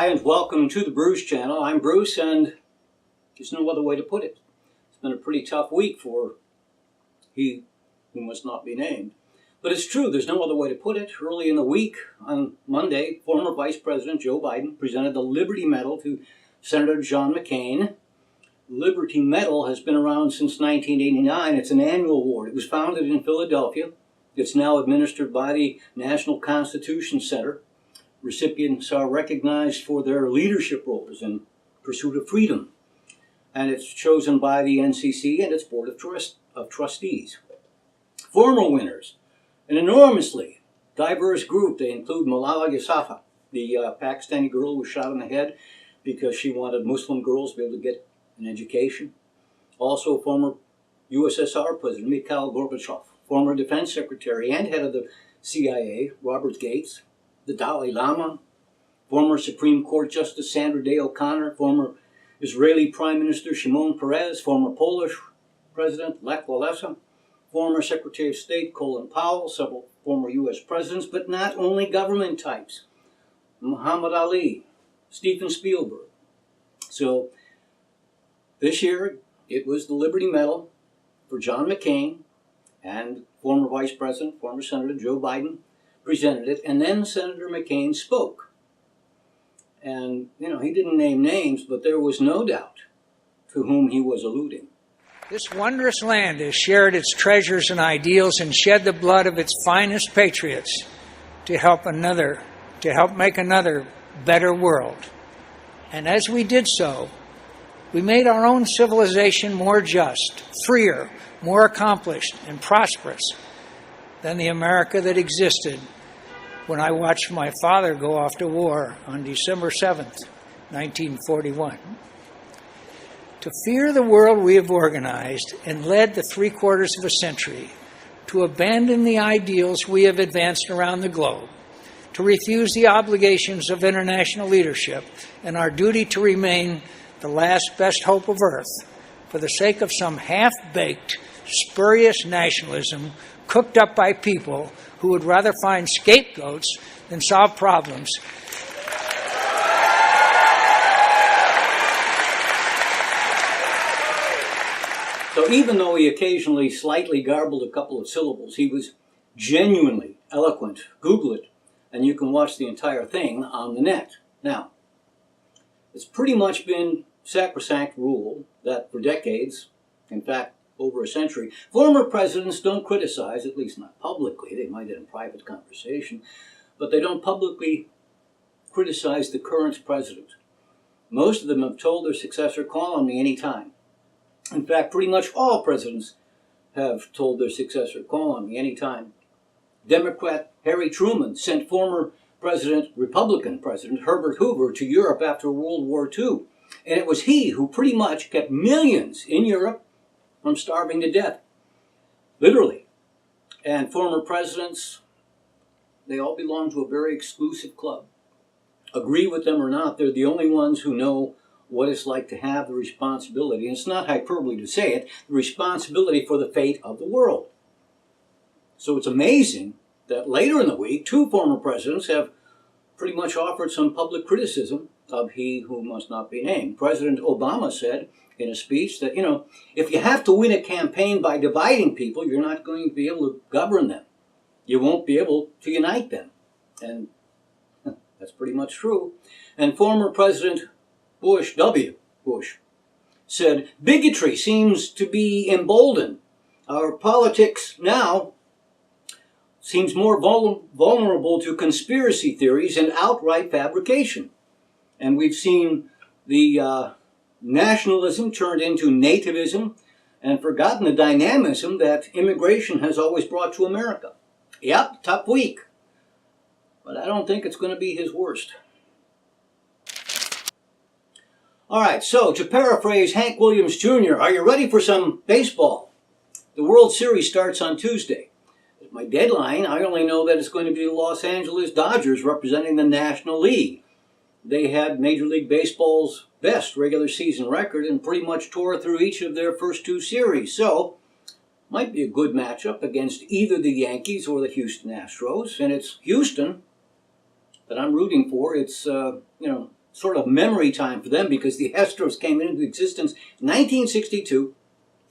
Hi, and welcome to the Bruce channel. I'm Bruce, and there's no other way to put it. It's been a pretty tough week for he who must not be named. But it's true, there's no other way to put it. Early in the week, on Monday, former Vice President Joe Biden presented the Liberty Medal to Senator John McCain. Liberty Medal has been around since 1989. It's an annual award. It was founded in Philadelphia. It's now administered by the National Constitution Center. Recipients are recognized for their leadership roles in pursuit of freedom. And it's chosen by the NCC and its Board of Trustees. Former winners, an enormously diverse group. They include Malala Yousafzai, the Pakistani girl who was shot in the head because she wanted Muslim girls to be able to get an education. Also former USSR President Mikhail Gorbachev, former Defense Secretary and head of the CIA, Robert Gates, the Dalai Lama, former Supreme Court Justice Sandra Day O'Connor, former Israeli Prime Minister Shimon Peres, former Polish President Lech Walesa, former Secretary of State Colin Powell, several former U.S. presidents, but not only government types. Muhammad Ali, Steven Spielberg. So this year it was the Liberty Medal for John McCain, and former Vice President, former Senator Joe Biden presented it, and then Senator McCain spoke. And, he didn't name names, but there was no doubt to whom he was alluding. This wondrous land has shared its treasures and ideals and shed the blood of its finest patriots to help make another better world. And as we did so, we made our own civilization more just, freer, more accomplished, and prosperous than the America that existed when I watched my father go off to war on December 7th, 1941. To fear the world we have organized and led the 3/4 of a century, to abandon the ideals we have advanced around the globe, to refuse the obligations of international leadership and our duty to remain the last best hope of Earth for the sake of some half-baked, spurious nationalism cooked up by people who would rather find scapegoats than solve problems. So even though he occasionally slightly garbled a couple of syllables, he was genuinely eloquent. Google it, and you can watch the entire thing on the net. Now, it's pretty much been sacrosanct rule that for decades, in fact, over a century, former presidents don't criticize, at least not publicly, they might in private conversation, but they don't publicly criticize the current president. Most of them have told their successor, call on me anytime. In fact, pretty much all presidents have told their successor, call on me anytime. Democrat Harry Truman sent former Republican President Herbert Hoover to Europe after World War II. And it was he who pretty much kept millions in Europe from starving to death, literally. And former presidents, they all belong to a very exclusive club. Agree with them or not, they're the only ones who know what it's like to have the responsibility, and it's not hyperbole to say it, the responsibility for the fate of the world. So it's amazing that later in the week, 2 former presidents have pretty much offered some public criticism of he who must not be named. President Obama said in a speech that, if you have to win a campaign by dividing people, you're not going to be able to govern them. You won't be able to unite them. And that's pretty much true. And former President W. Bush, said, bigotry seems to be emboldened. Our politics now seems more vulnerable to conspiracy theories and outright fabrication. And we've seen the nationalism turned into nativism and forgotten the dynamism that immigration has always brought to America. Yep, tough week. But I don't think it's going to be his worst. All right, so to paraphrase Hank Williams Jr., are you ready for some baseball? The World Series starts on Tuesday. At my deadline, I only know that it's going to be the Los Angeles Dodgers representing the National League. They had Major League Baseball's best regular season record and pretty much tore through each of their first 2 series. So, might be a good matchup against either the Yankees or the Houston Astros. And it's Houston that I'm rooting for. It's, sort of memory time for them because the Astros came into existence in 1962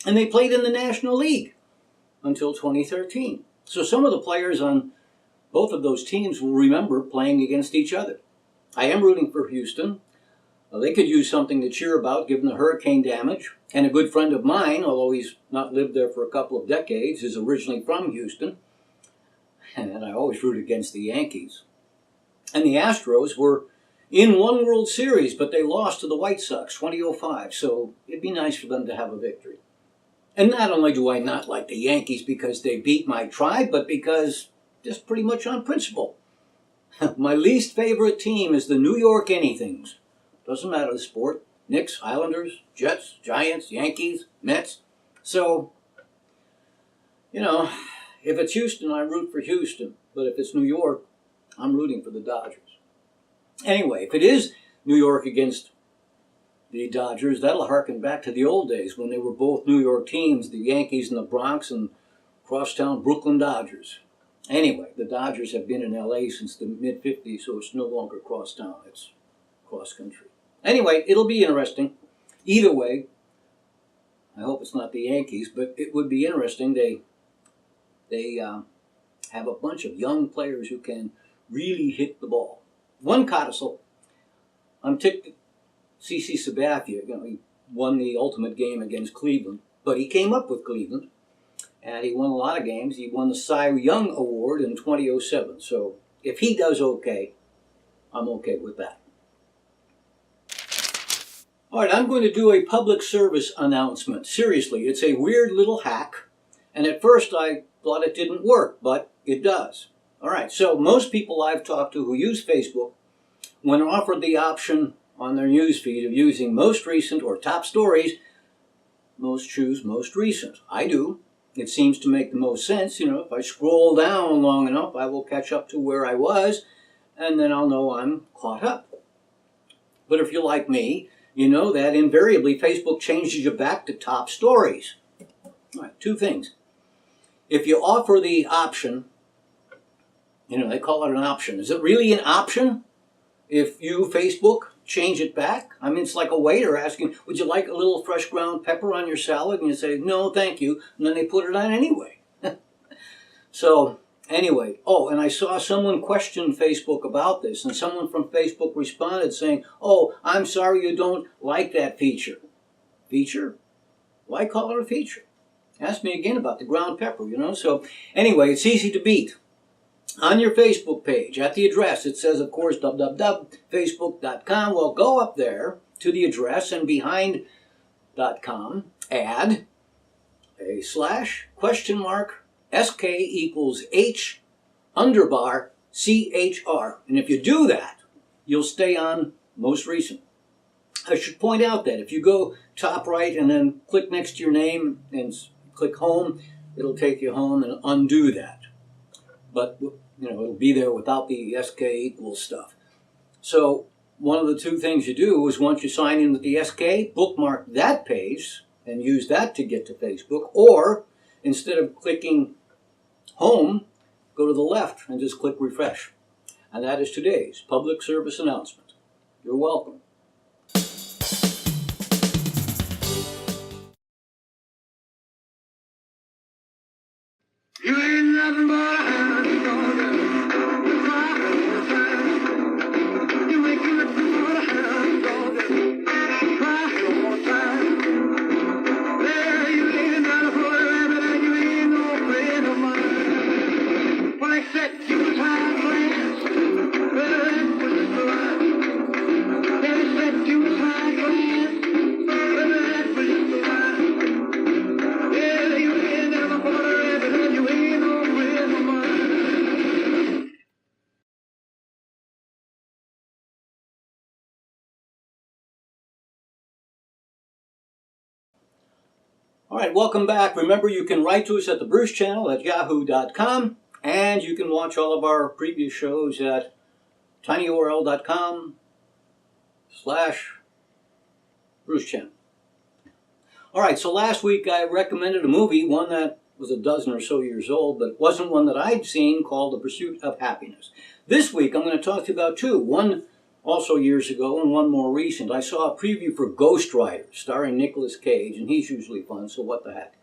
and they played in the National League until 2013. So some of the players on both of those teams will remember playing against each other. I am rooting for Houston. They could use something to cheer about given the hurricane damage. And a good friend of mine, although he's not lived there for a couple of decades, is originally from Houston. And I always root against the Yankees. And the Astros were in one World Series, but they lost to the White Sox, 2005. So it'd be nice for them to have a victory. And not only do I not like the Yankees because they beat my tribe, but because just pretty much on principle. My least favorite team is the New York anythings. Doesn't matter the sport. Knicks, Islanders, Jets, Giants, Yankees, Mets. So, if it's Houston, I root for Houston. But if it's New York, I'm rooting for the Dodgers. Anyway, if it is New York against the Dodgers, that'll harken back to the old days when they were both New York teams, the Yankees in the Bronx and crosstown Brooklyn Dodgers. Anyway, the Dodgers have been in LA since the mid-50s, so it's no longer crosstown, it's cross-country. Anyway, it'll be interesting. Either way, I hope it's not the Yankees, but it would be interesting. They have a bunch of young players who can really hit the ball. One codicil, I'm ticked at CC Sabathia. He won the ultimate game against Cleveland, but he came up with Cleveland, and he won a lot of games. He won the Cy Young Award in 2007. So if he does okay, I'm okay with that. All right, I'm going to do a public service announcement. Seriously, it's a weird little hack, and at first I thought it didn't work, but it does. All right, so most people I've talked to who use Facebook, when offered the option on their newsfeed of using most recent or top stories, most choose most recent. I do. It seems to make the most sense. If I scroll down long enough, I will catch up to where I was, and then I'll know I'm caught up. But if you're like me, you know that invariably Facebook changes you back to top stories. All right, two things. If you offer the option, they call it an option. Is it really an option if you, Facebook, change it back? I mean, it's like a waiter asking, would you like a little fresh ground pepper on your salad? And you say, no, thank you. And then they put it on anyway. So, anyway. Oh, and I saw someone question Facebook about this. And someone from Facebook responded saying, oh, I'm sorry you don't like that feature. Feature? Why call it a feature? Ask me again about the ground pepper, So, anyway, it's easy to beat. On your Facebook page, at the address, it says, of course, www.facebook.com. Well, go up there to the address and behind .com, add a /SK equals H _CHR. And if you do that, you'll stay on most recent. I should point out that if you go top right and then click next to your name and click home, it'll take you home and undo that. But, it'll be there without the SK equals stuff. So one of the two things you do is once you sign in with the SK, bookmark that page and use that to get to Facebook. Or instead of clicking home, go to the left and just click refresh. And that is today's public service announcement. You're welcome. You ain't nothing but a hound dog. You ain't nothing but a hound dog. Cry one more time. There you ain't nothing but a rabbit and you ain't no friend of mine. When I set you aside, friends, that was just the line. They set you aside, friends, that was just the line. Yeah, you ain't never but a rabbit and you ain't no friend of mine. All right, welcome back. Remember, you can write to us at the Bruce Channel at yahoo.com, and you can watch all of our previous shows at tinyurl.com/Bruce Channel. All right, so last week I recommended a movie, one that was a dozen or so years old, but it wasn't one that I'd seen, called The Pursuit of Happiness. This week I'm going to talk to you about two. One Also years ago, and one more recent, I saw a preview for Ghost Rider, starring Nicolas Cage, and he's usually fun, so what the heck.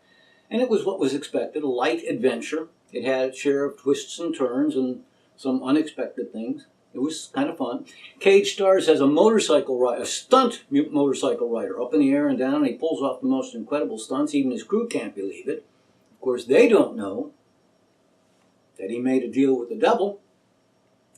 And it was what was expected, a light adventure. It had its share of twists and turns and some unexpected things. It was kind of fun. Cage stars as a motorcycle rider, a stunt motorcycle rider, up in the air and down, and he pulls off the most incredible stunts. Even his crew can't believe it. Of course, they don't know that he made a deal with the devil.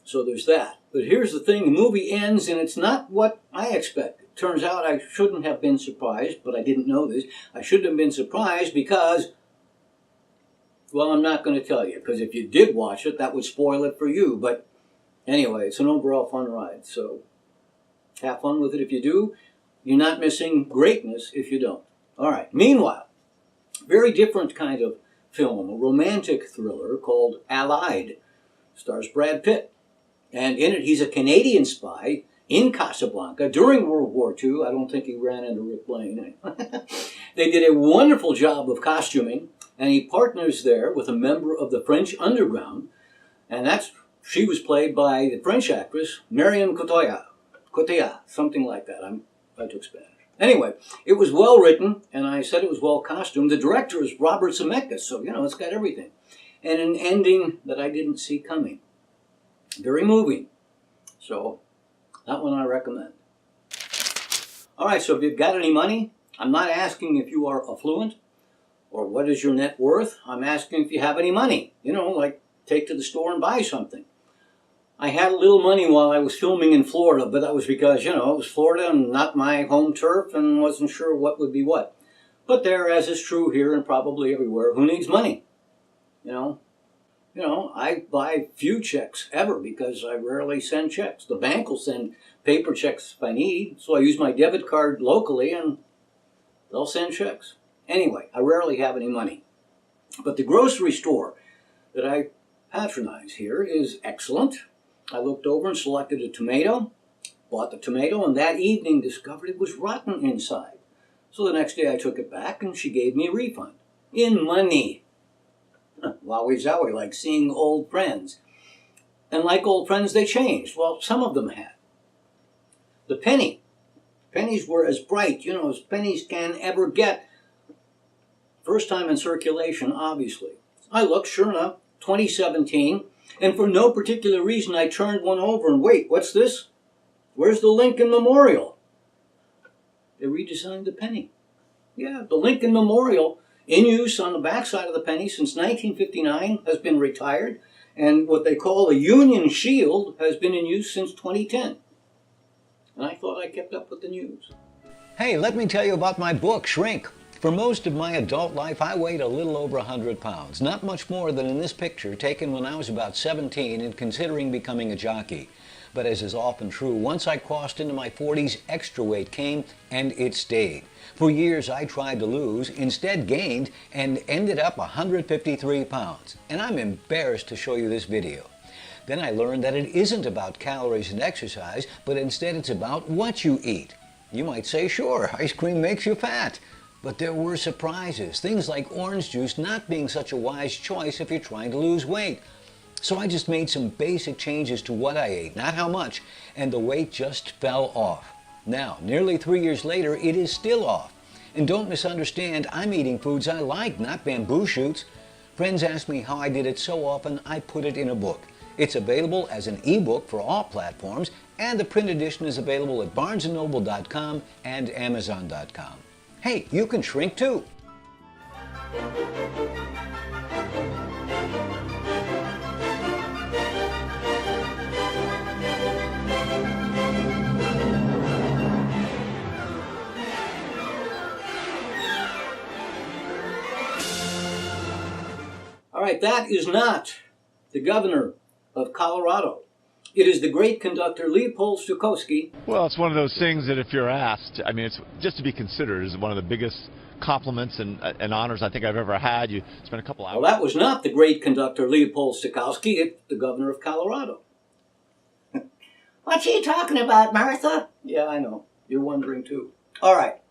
So there's that. But here's the thing, the movie ends, and it's not what I expected. Turns out I shouldn't have been surprised, but I didn't know this. I shouldn't have been surprised because, well, I'm not going to tell you, because if you did watch it, that would spoil it for you. But anyway, it's an overall fun ride, so have fun with it if you do. You're not missing greatness if you don't. All right, meanwhile, very different kind of film, a romantic thriller called Allied. Stars Brad Pitt. And in it, he's a Canadian spy in Casablanca during World War II. I don't think he ran into Rick Blaine. They did a wonderful job of costuming, and he partners there with a member of the French underground, and she was played by the French actress Marion Cotillard, something like that. I took Spanish. Anyway, it was well written, and I said it was well costumed. The director is Robert Zemeckis, so, it's got everything. And an ending that I didn't see coming. Very moving. So, that one I recommend. All right, so if you've got any money, I'm not asking if you are affluent or what is your net worth. I'm asking if you have any money. Like take to the store and buy something. I had a little money while I was filming in Florida, but that was because, it was Florida and not my home turf and wasn't sure what would be what. But there, as is true here and probably everywhere, who needs money? I buy few checks ever because I rarely send checks. The bank will send paper checks if I need, so I use my debit card locally and they'll send checks. Anyway, I rarely have any money. But the grocery store that I patronize here is excellent. I looked over and selected a tomato, bought the tomato, and that evening discovered it was rotten inside. So the next day I took it back and she gave me a refund. In money. Wowie zowie, like seeing old friends. And like old friends, they changed. Well, some of them had. The pennies were as bright, as pennies can ever get. First time in circulation, obviously. I looked, sure enough, 2017, and for no particular reason, I turned one over and wait, what's this? Where's the Lincoln Memorial? They redesigned the penny. Yeah, the Lincoln Memorial, in use on the backside of the penny since 1959, has been retired, and what they call a Union Shield has been in use since 2010. And I thought I kept up with the news. Hey, let me tell you about my book, Shrink. For most of my adult life, I weighed a little over 100 pounds, not much more than in this picture taken when I was about 17 and considering becoming a jockey. But as is often true, once I crossed into my 40s, extra weight came and it stayed. For years I tried to lose, instead gained, and ended up 153 pounds. And I'm embarrassed to show you this video. Then I learned that it isn't about calories and exercise, but instead it's about what you eat. You might say, sure, ice cream makes you fat. But there were surprises, things like orange juice not being such a wise choice if you're trying to lose weight. So I just made some basic changes to what I ate, not how much, and the weight just fell off. Now, nearly 3 years later, it is still off. And don't misunderstand, I'm eating foods I like, not bamboo shoots. Friends ask me how I did it so often, I put it in a book. It's available as an ebook for all platforms, and the print edition is available at barnesandnoble.com and amazon.com. Hey, you can shrink too. All right, that is not the governor of Colorado. It is the great conductor Leopold Stokowski. Well, it's one of those things that if you're asked, I mean, it's just to be considered is one of the biggest compliments and honors I think I've ever had. You spent a couple hours. Well, that was not the great conductor Leopold Stokowski. It's the governor of Colorado. What's he talking about, Martha? Yeah, I know. You're wondering too. All right.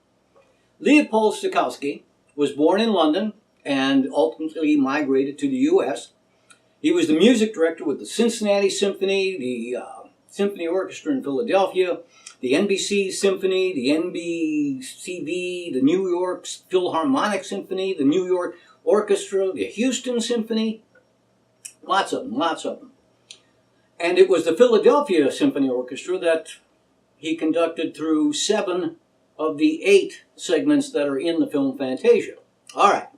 Leopold Stokowski was born in London and ultimately migrated to the U.S. He was the music director with the Cincinnati Symphony, the Symphony Orchestra in Philadelphia, the NBC Symphony, the NBCV, the New York Philharmonic Symphony, the New York Orchestra, the Houston Symphony. Lots of them, lots of them. And it was the Philadelphia Symphony Orchestra that he conducted through 7 of the 8 segments that are in the film Fantasia. All right.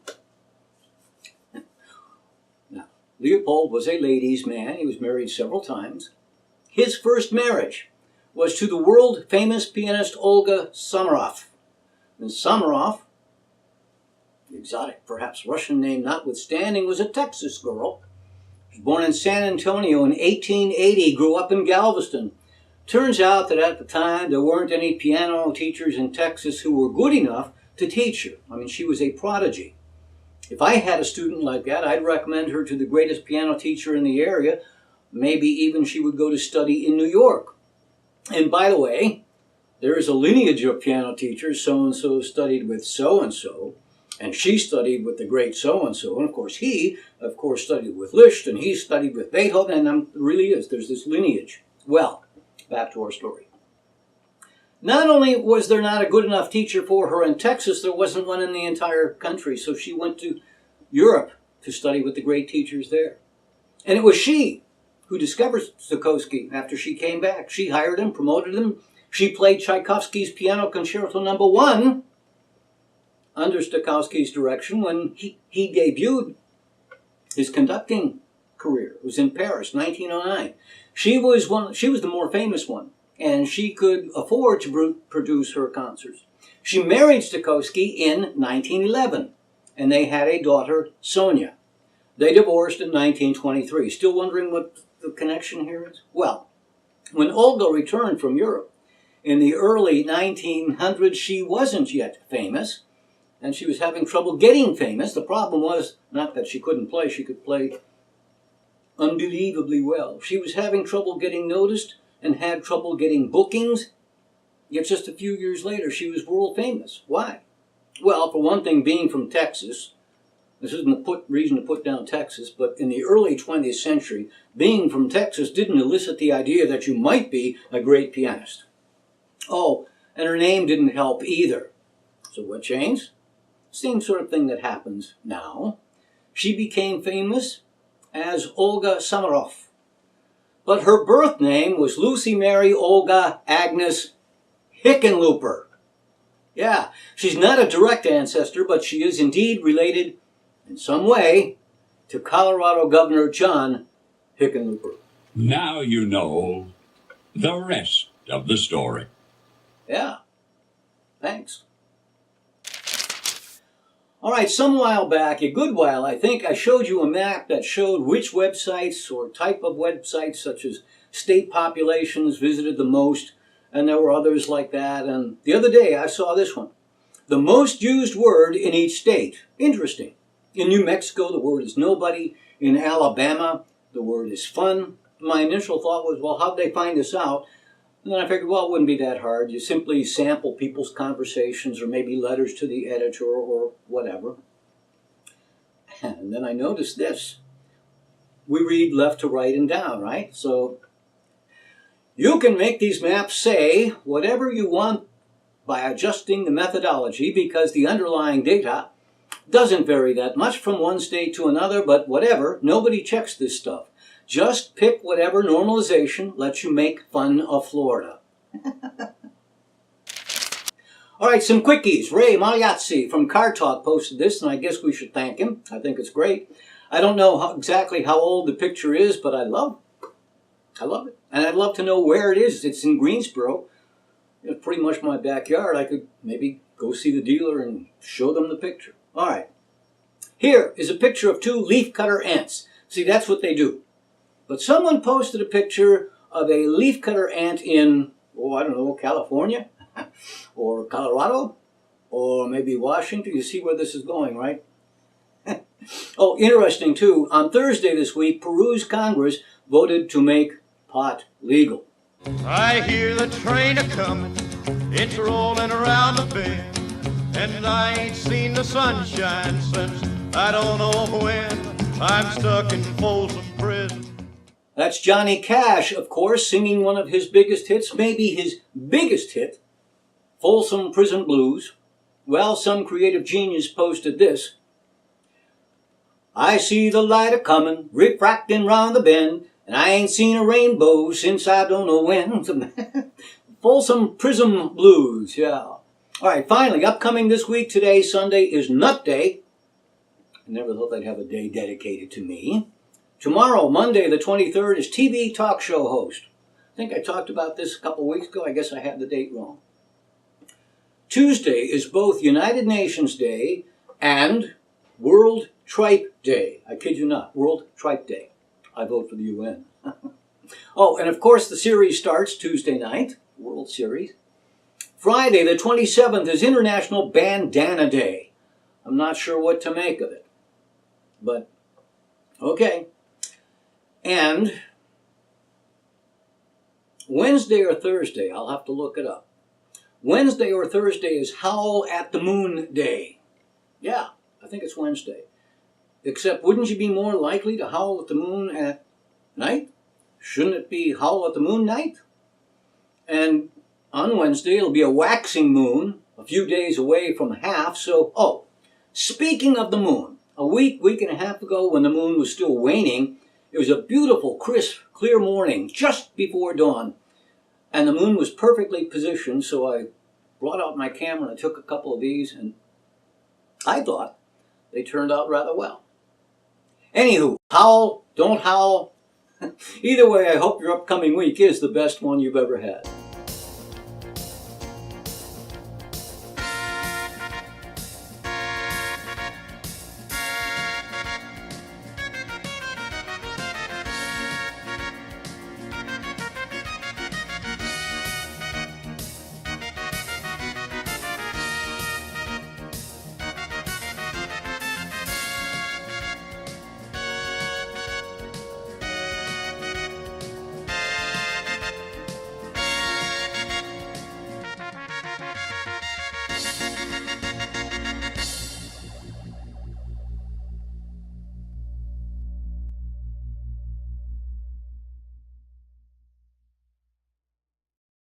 Now, Leopold was a ladies' man. He was married several times. His first marriage was to the world-famous pianist Olga Samaroff. And Samaroff, the exotic, perhaps Russian name notwithstanding, was a Texas girl. She was born in San Antonio in 1880, grew up in Galveston. Turns out that at the time there weren't any piano teachers in Texas who were good enough to teach her. I mean, she was a prodigy. If I had a student like that, I'd recommend her to the greatest piano teacher in the area. Maybe even she would go to study in New York. And by the way, there is a lineage of piano teachers. So-and-so studied with so-and-so, and she studied with the great so-and-so. And of course, he, studied with Liszt, and he studied with Beethoven, and really is. There's this lineage. Well, back to our story. Not only was there not a good enough teacher for her in Texas, there wasn't one in the entire country. So she went to Europe to study with the great teachers there. And it was she who discovered Stokowski after she came back. She hired him, promoted him. She played Tchaikovsky's Piano Concerto No. 1 under Stokowski's direction when he debuted his conducting career. It was in Paris, 1909. She was the more famous one, and she could afford to produce her concerts. She married Stokowski in 1911, and they had a daughter, Sonia. They divorced in 1923. Still wondering what the connection here is? Well, when Olga returned from Europe in the early 1900s, she wasn't yet famous, and she was having trouble getting famous. The problem was not that she couldn't play. She could play unbelievably well. She was having trouble getting noticed and had trouble getting bookings. Yet just a few years later, she was world famous. Why? Well, for one thing, being from Texas. This isn't a reason to put down Texas, but in the early 20th century, being from Texas didn't elicit the idea that you might be a great pianist. Oh, and her name didn't help either. So what changed? Same sort of thing that happens now. She became famous as Olga Samaroff. But her birth name was Lucy Mary Olga Agnes Hickenlooper. Yeah, she's not a direct ancestor, but she is indeed related in some way to Colorado Governor John Hickenlooper. Now you know the rest of the story. Yeah, thanks. All right, some while back, a good while, I think, I showed you a map that showed which websites or type of websites, such as state populations, visited the most, and there were others like that. And the other day, I saw this one. The most used word in each state. Interesting. In New Mexico, the word is nobody. In Alabama, the word is fun. My initial thought was, well, how'd they find this out? And then I figured, well, it wouldn't be that hard. You simply sample people's conversations or maybe letters to the editor or whatever. And then I noticed this. We read left to right and down, right? So you can make these maps say whatever you want by adjusting the methodology because the underlying data doesn't vary that much from one state to another, but whatever, nobody checks this stuff. Just pick whatever normalization lets you make fun of Florida. All right, some quickies. Ray Magliazzi from Car Talk posted this, and I guess we should thank him. I think it's great. I don't know exactly how old the picture is, but I love it. And I'd love to know where it is. It's in Greensboro. It's pretty much my backyard. I could maybe go see the dealer and show them the picture. All right. Here is a picture of 2 leafcutter ants. See, that's what they do. But someone posted a picture of a leafcutter ant in, I don't know, California or Colorado or maybe Washington. You see where this is going, right? Oh, interesting too. On Thursday this week, Peru's Congress voted to make pot legal. I hear the train a-comin', it's rolling around the bend, and I ain't seen the sunshine since I don't know when. I'm stuck in Folsom Prison. That's Johnny Cash, of course, singing one of his biggest hits, maybe his biggest hit, Folsom Prison Blues. Well, some creative genius posted this. I see the light a-comin', refracting round the bend, and I ain't seen a rainbow since I don't know when. Folsom Prison Blues, yeah. All right, finally, upcoming this week, today, Sunday, is Nut Day. I never thought they'd have a day dedicated to me. Tomorrow, Monday, the 23rd, is TV talk show host. I think I talked about this a couple weeks ago. I guess I had the date wrong. Tuesday is both United Nations Day and World Tripe Day. I kid you not, World Tripe Day. I vote for the UN. Oh, and of course the series starts Tuesday night, World Series. Friday, the 27th, is International Bandana Day. I'm not sure what to make of it, but okay. And Wednesday or Thursday, I'll have to look it up. Wednesday or Thursday is Howl at the Moon Day. Yeah, I think it's Wednesday. Except, wouldn't you be more likely to howl at the moon at night? Shouldn't it be Howl at the Moon night? And on Wednesday, it'll be a waxing moon, a few days away from half. So, speaking of the moon, a week and a half ago when the moon was still waning, it was a beautiful, crisp, clear morning just before dawn. And the moon was perfectly positioned, so I brought out my camera and I took a couple of these, and I thought they turned out rather well. Anywho, howl, don't howl. Either way, I hope your upcoming week is the best one you've ever had.